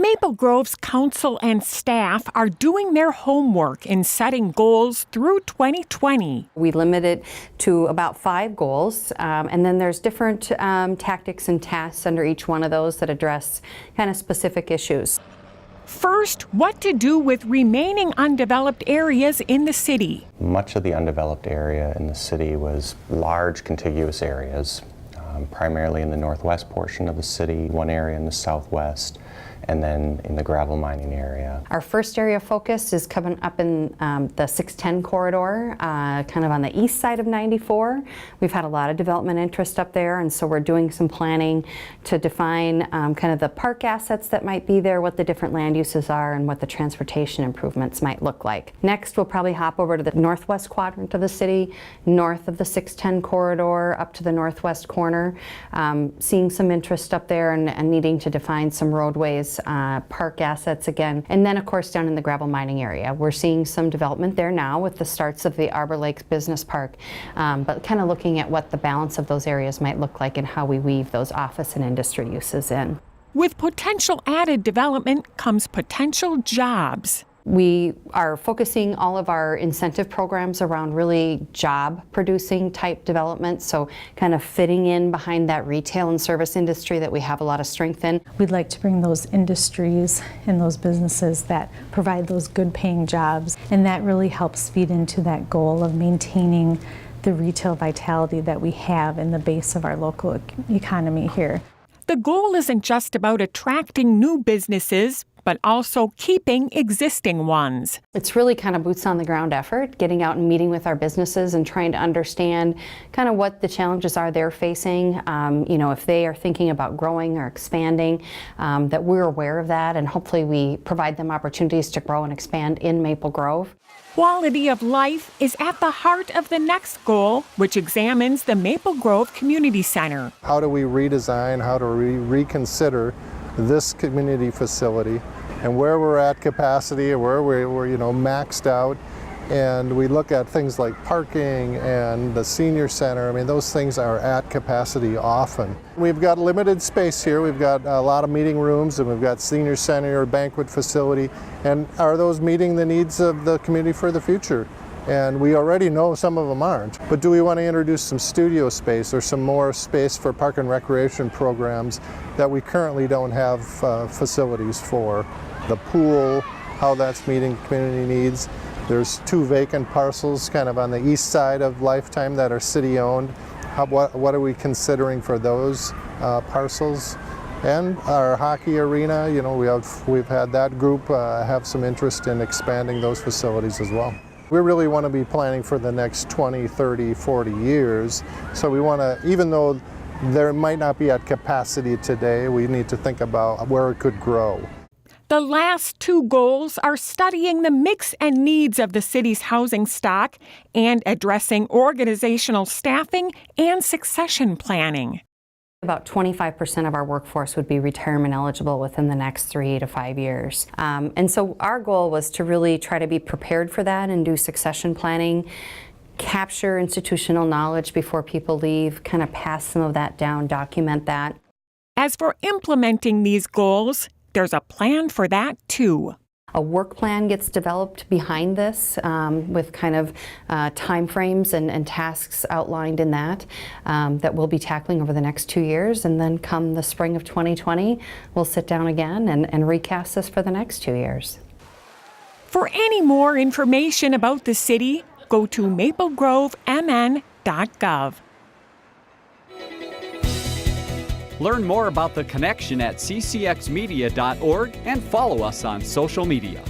Maple Grove's council and staff are doing their homework in setting goals through 2020. We limit it to about 5 goals, and then there's different tactics and tasks under each one of those that address kind of specific issues. First, what to do with remaining undeveloped areas in the city. Much of the undeveloped area in the city was large contiguous areas, primarily in the northwest portion of the city, one area in the southwest, and then in the gravel mining area. Our first area of focus is coming up in the 610 corridor, kind of on the east side of 94. We've had a lot of development interest up there, and so we're doing some planning to define kind of the park assets that might be there, what the different land uses are, and what the transportation improvements might look like. Next, we'll probably hop over to the northwest quadrant of the city, north of the 610 corridor, up to the northwest corner, seeing some interest up there and needing to define some roadways, park assets again. And then of course down in the gravel mining area. We're seeing some development there now with the starts of the Arbor Lakes Business Park, but kind of looking at what the balance of those areas might look like and how we weave those office and industry uses in. With potential added development comes potential jobs. We are focusing all of our incentive programs around really job-producing type development, so kind of fitting in behind that retail and service industry that we have a lot of strength in. We'd like to bring those industries and those businesses that provide those good-paying jobs, and that really helps feed into that goal of maintaining the retail vitality that we have in the base of our local economy here. The goal isn't just about attracting new businesses, but also keeping existing ones. It's really kind of boots on the ground effort, getting out and meeting with our businesses and trying to understand kind of what the challenges are they're facing. If they are thinking about growing or expanding, that we're aware of that, and hopefully we provide them opportunities to grow and expand in Maple Grove. Quality of life is at the heart of the next goal, which examines the Maple Grove Community Center. How do we redesign, how do we reconsider this community facility and where we're at capacity and where we're maxed out, and we look at things like parking and the senior center. I mean, those things are at capacity often. We've got limited space here. We've got a lot of meeting rooms, and we've got senior center, banquet facility, and are those meeting the needs of the community for the future? And we already know some of them aren't. But do we want to introduce some studio space or some more space for park and recreation programs that we currently don't have facilities for? The pool, how that's meeting community needs. There's 2 vacant parcels kind of on the east side of Lifetime that are city-owned. What are we considering for those parcels? And our hockey arena, we've had that group have some interest in expanding those facilities as well. We really want to be planning for the next 20, 30, 40 years. So we want to, even though there might not be at capacity today, we need to think about where it could grow. The last 2 goals are studying the mix and needs of the city's housing stock and addressing organizational staffing and succession planning. About 25% of our workforce would be retirement eligible within the next 3 to 5 years. And so our goal was to really try to be prepared for that and do succession planning, capture institutional knowledge before people leave, kind of pass some of that down, document that. As for implementing these goals, there's a plan for that too. A work plan gets developed behind this with kind of time frames and tasks outlined in that we'll be tackling over the next 2 years. And then come the spring of 2020, we'll sit down again and recast this for the next 2 years. For any more information about the city, go to maplegrovemn.gov. Learn more about The Connection at ccxmedia.org and follow us on social media.